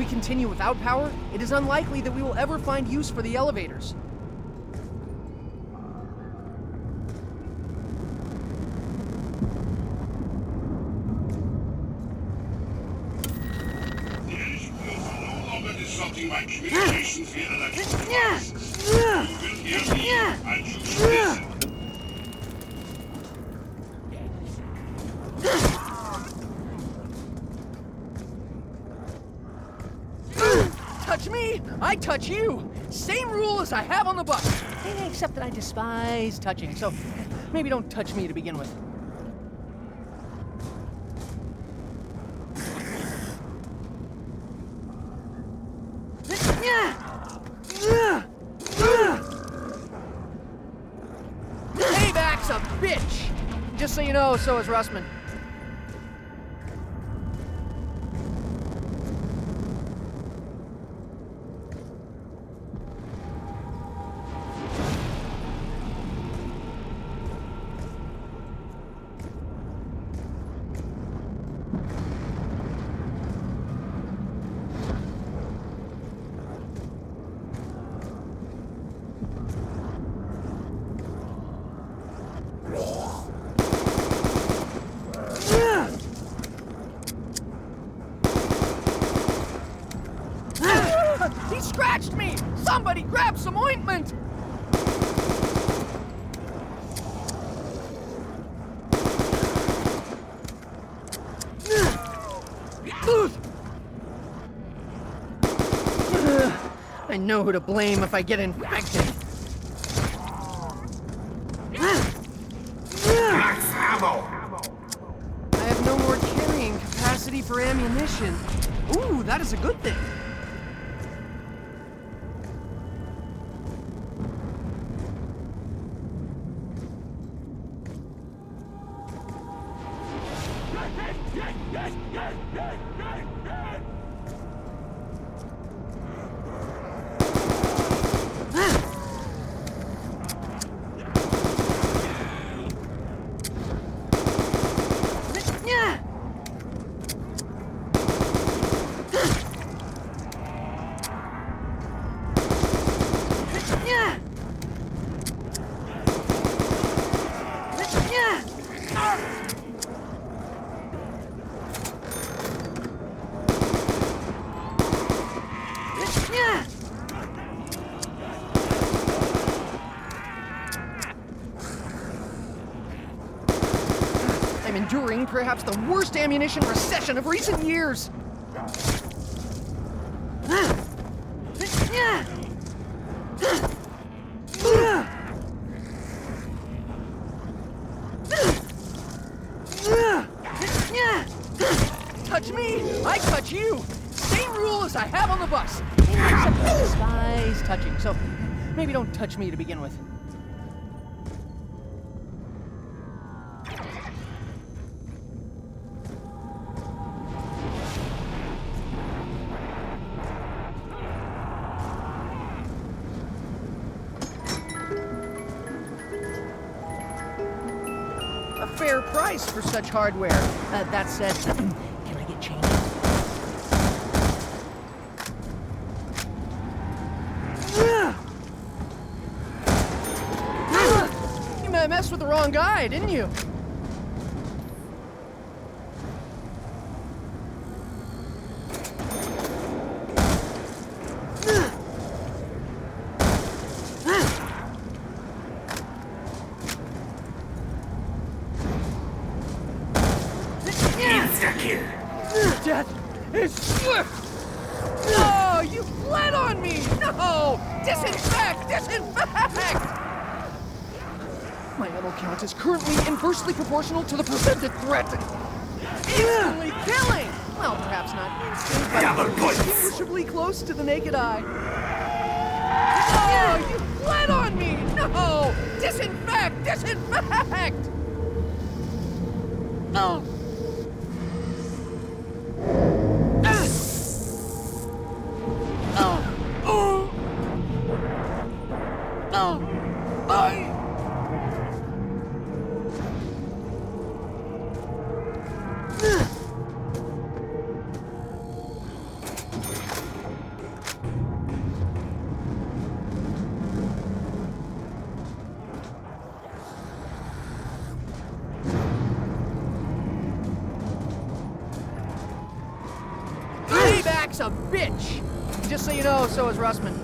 we continue without power, it is unlikely that we will ever find use for the elevators. Disrupting my communications via electrical devices. You will hear me, and you should listen. Touch me, I touch you. Same rule as I have on the bus. Except that I despise touching, so maybe don't touch me to begin with. Payback's a bitch! Just so you know, so is Russman. He scratched me! Somebody grab some ointment! I know who to blame if I get infected. Max ammo! I have no more carrying capacity for ammunition. Ooh, that is a good thing. I'm enduring perhaps the worst ammunition recession of recent years. Touch me, I touch you. Same rule as I have on the bus. Except I despise touching, so maybe don't touch me to begin with. A fair price for such hardware. That said, can I get change? You messed with the wrong guy, didn't you? Death is swift! Oh, you bled on me! No! Disinfect! Disinfect! My ammo count is currently inversely proportional to the presented threat. Instantly killing! Well, perhaps not instant, but indistinguishably close to the naked eye. Oh, you bled on me! No! Disinfect! Disinfect! Oh! back's a bitch! Just so you know, so is Russman.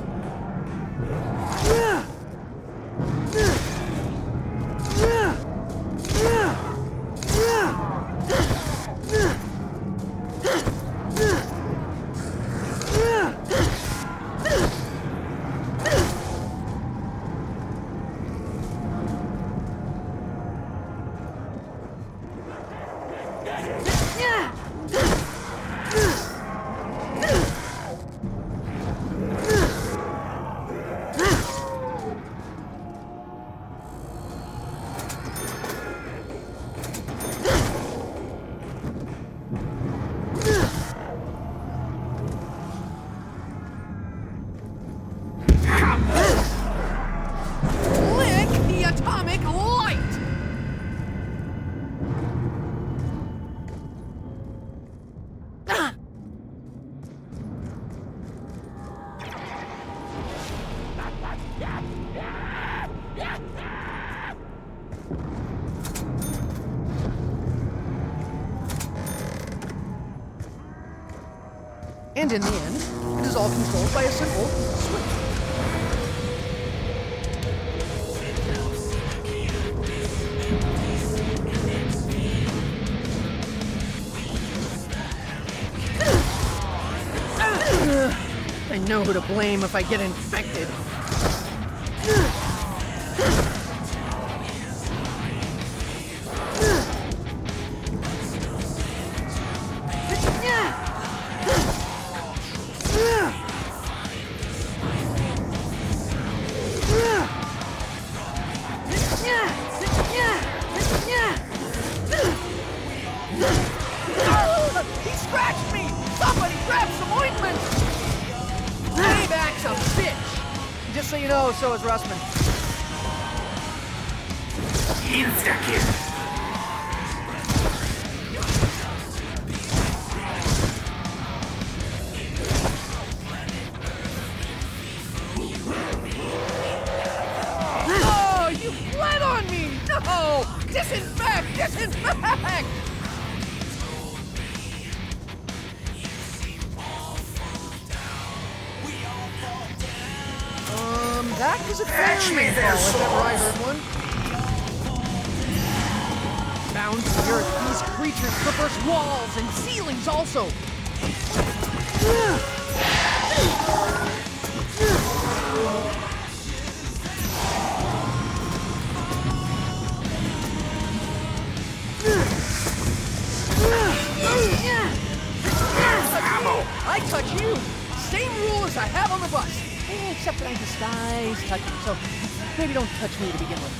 Lick the atomic light! And in the end, it is all controlled by a simple switch. I know who to blame if I get infected. He scratched me! Somebody grab some ointment! Payback's a bitch! Just so you know, so is Russman. Insta-kill. Oh, you bled on me! No! Disinfect! Disinfect! That is a Catch me fireman there, call, if ever I souls. heard one. Bound to the earth, these creatures traverse walls and ceilings also. Ammo. I touch you. Same rule as I have on the bus. Except that I disguise touching, so maybe don't touch me to begin with.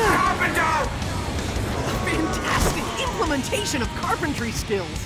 Carpenter! Fantastic implementation of carpentry skills.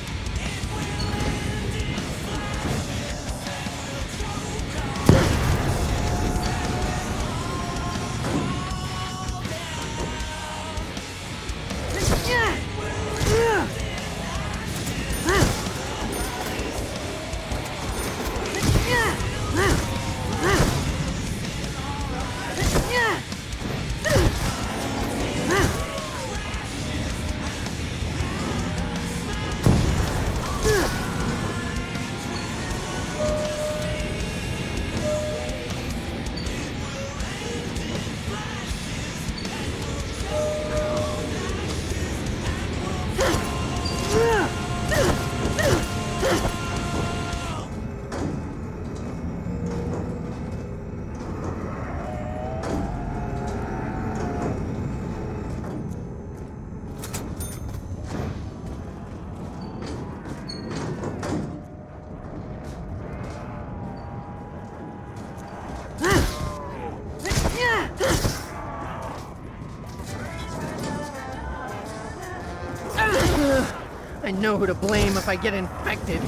I know who to blame if I get infected.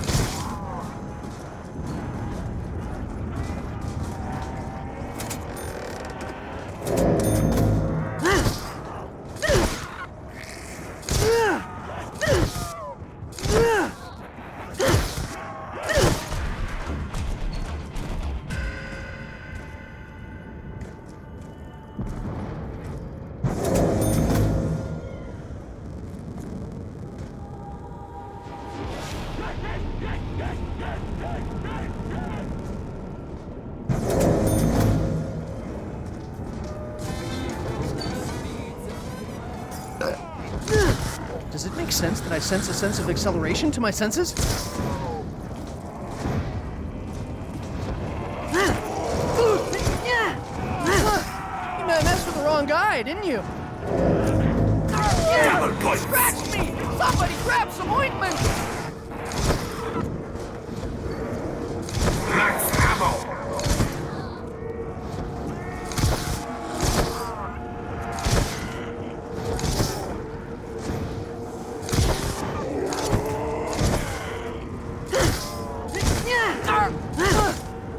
Does it make sense that I sense a sense of acceleration to my senses? You messed with the wrong guy, didn't you? Double points. Scratch me! Somebody grab some ointment! Max ammo.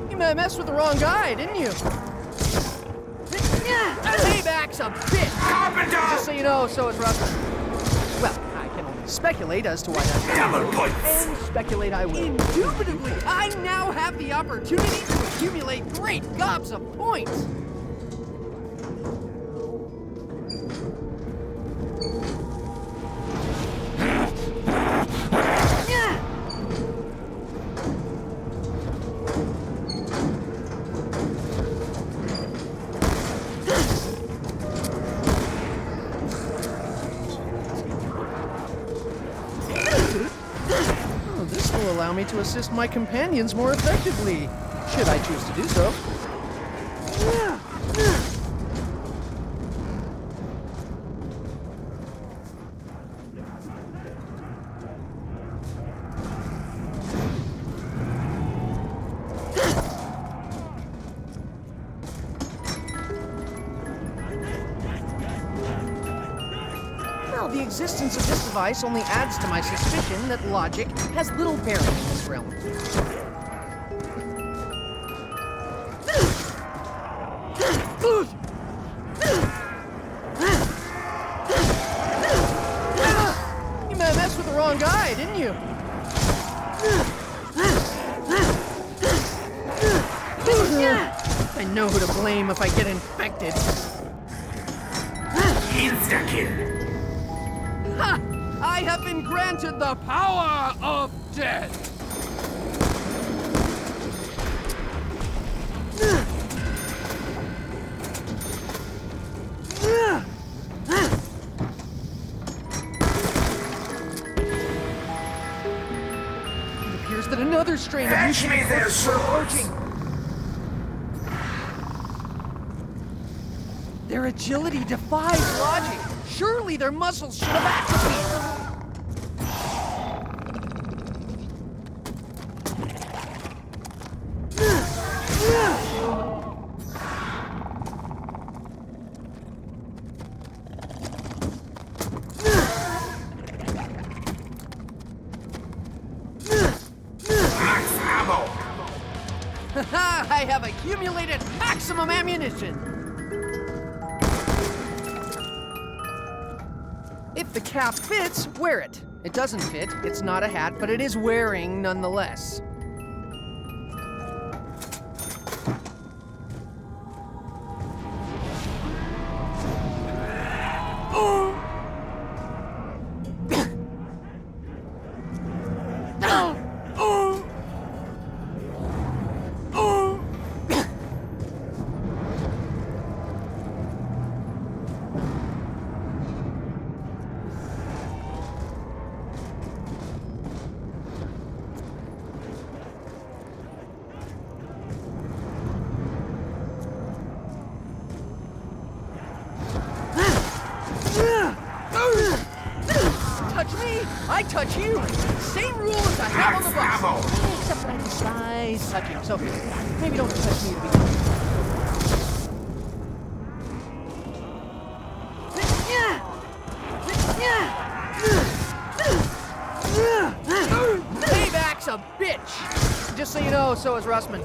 You messed with the wrong guy, didn't you? Payback's a bitch! Carpenter. Just so you know, so is Russell. Well, I can only speculate as to why that's Double points. and speculate I will. Indubitably, I now have the opportunity to accumulate great gobs of points. This will allow me to assist my companions more effectively, should I choose to do so. Well, the existence of this device only adds to my suspicion that logic has little bearing in this realm. You messed with the wrong guy, didn't you? I know who to blame if I get infected. Insta-kill. Ha! I have been granted the power of death! It appears that another strain of Fetch me mutant their corpses are swords. approaching. Their agility defies logic. Surely their muscles should have atrophied. Max ammo. I have accumulated maximum ammunition. If the cap fits, wear it. It doesn't fit, it's not a hat, but it is wearing nonetheless. Touch me, I touch you. Same rule as I have on the Max ammo. bus. Except that I despise touching, so maybe don't touch me to begin with. Payback's a bitch. Just so you know, so is Russman.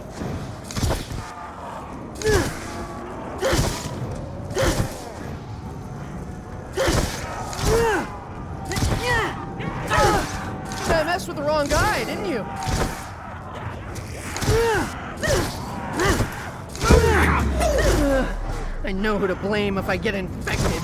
I messed with the wrong guy, didn't you? I know who to blame if I get infected.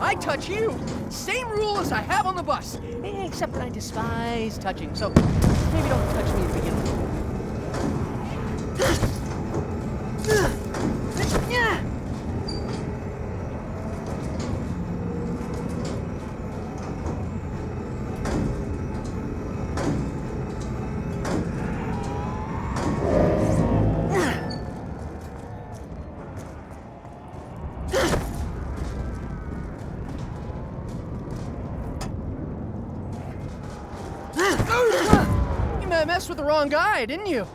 I touch you. Same rule as I have on the bus. Except that I despise touching, so maybe don't touch me to begin with. You messed with the wrong guy, didn't you?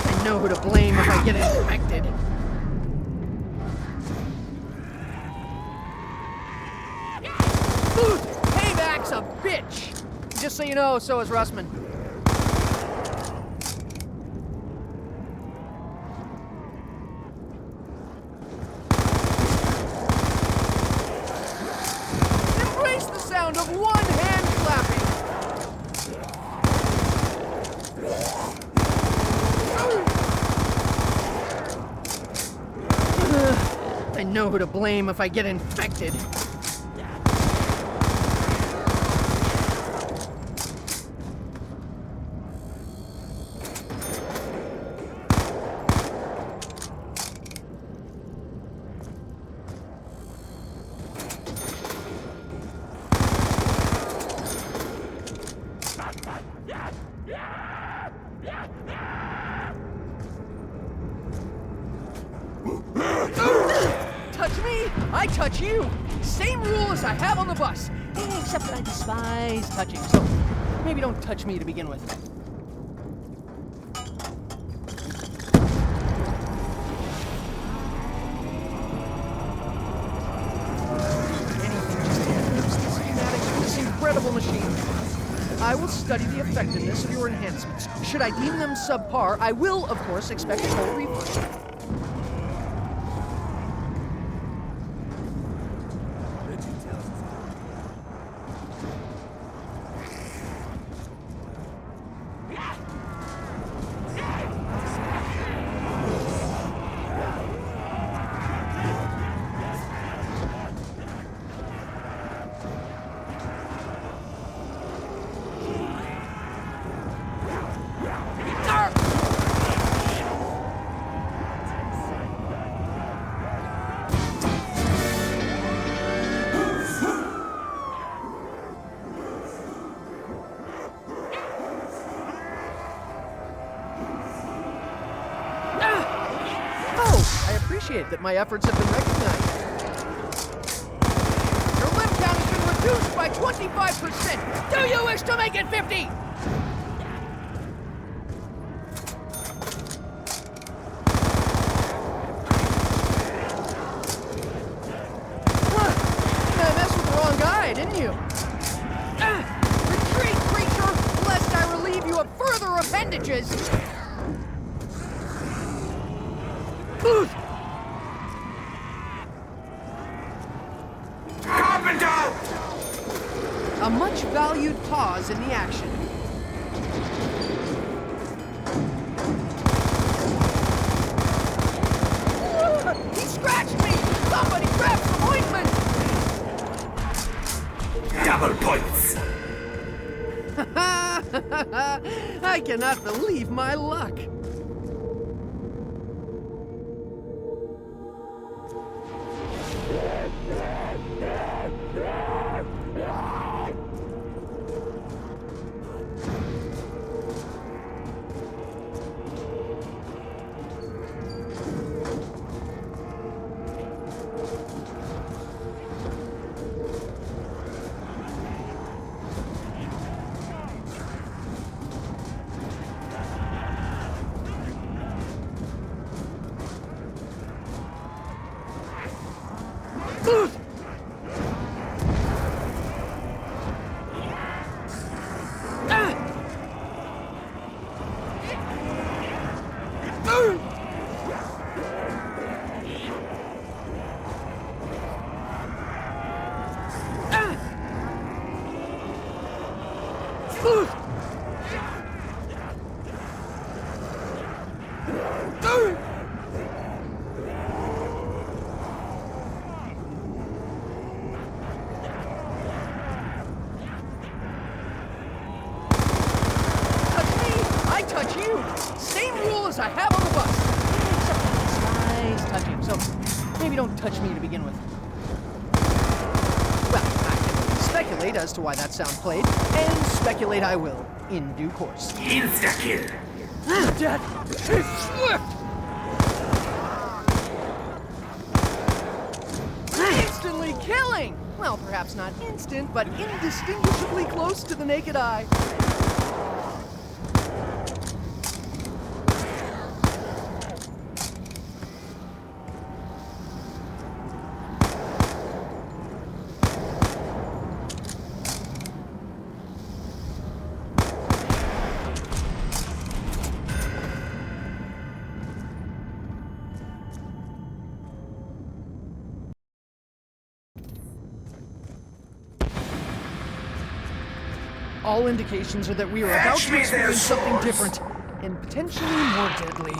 I know who to blame if I get infected. Payback's a bitch! Just so you know, so is Russman. Embrace the sound of one hand clapping! I know who to blame if I get infected. Touch me, I touch you. Same rule as I have on the bus. Except that I despise touching, so maybe don't touch me to begin with. Anything just to introduce the schematics of this incredible machine. I will study the effectiveness of your enhancements. Should I deem them subpar, I will, of course, expect a full refund. That my efforts have been recognized. Your limb count has been reduced by 25%. Do you wish to make it 50? You messed with the wrong guy, didn't you? Retreat, creature, lest I relieve you of further appendages. A much valued pause in the action. He scratched me! Somebody grab some ointment! Double points. I cannot believe my luck. I touch you. Same rule as I have on the bus. Except nice touching, so maybe don't touch me to begin with. Well, I can speculate as to why that sound played, and speculate I will in due course. Insta-kill. Death is swift! Instantly killing! Well, perhaps not instant, but indistinguishably close to the naked eye. All indications are that we are about to experience something different, and potentially more deadly.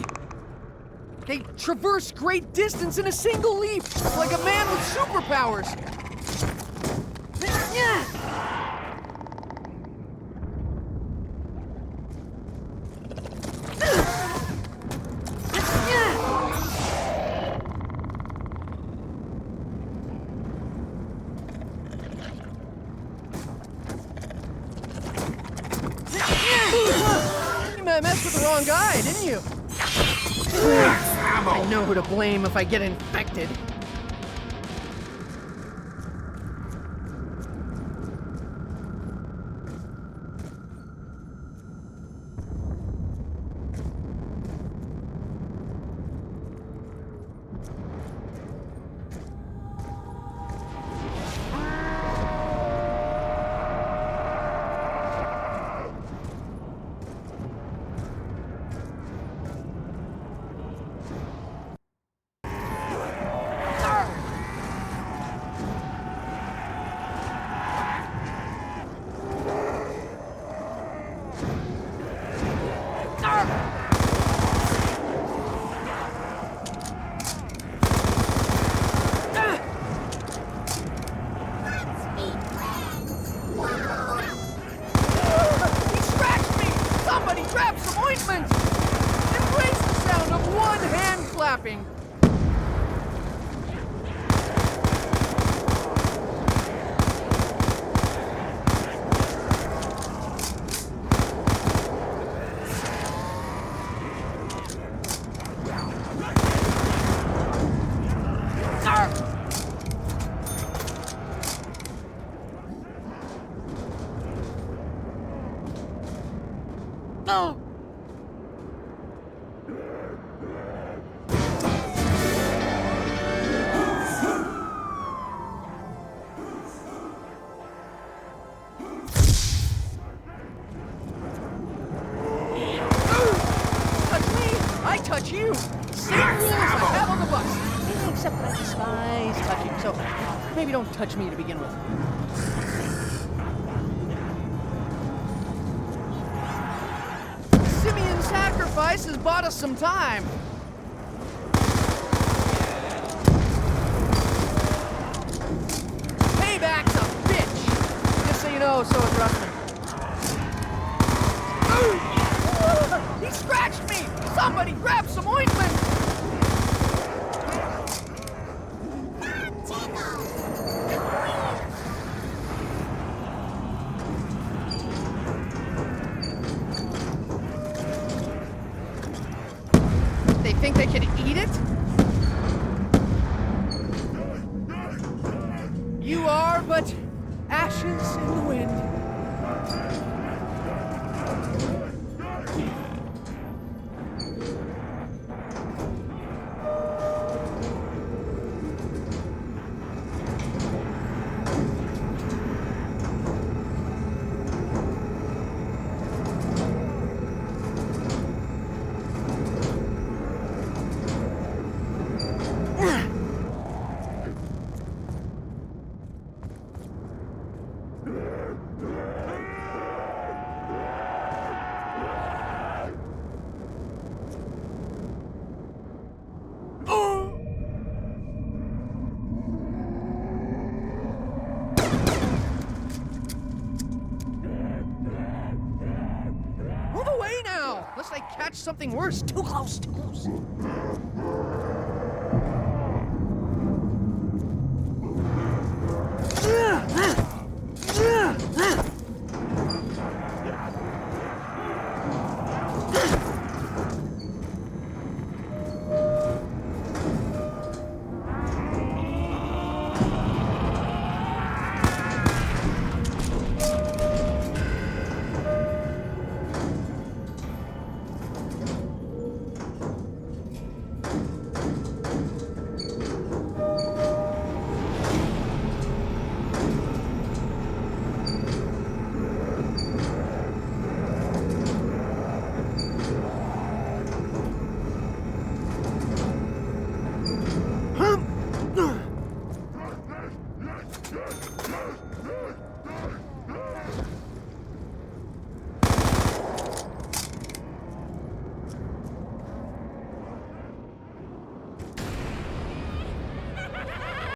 They traverse great distance in a single leap, like a man with superpowers. You messed with the wrong guy, didn't you? I know who to blame if I get infected. Grab some ointment! Embrace the sound of one hand clapping! No! Touch me, I touch you. Same rules I have on the bus. Except I despise touching, so maybe don't touch me to begin with. Simeon's sacrifice has bought us some time. Payback's a bitch. Just so you know, so is Russman. He scratched me! Somebody grab some ointment! They think they can eat it? You are but ashes in the wind. Unless I catch something worse. Too close, too close.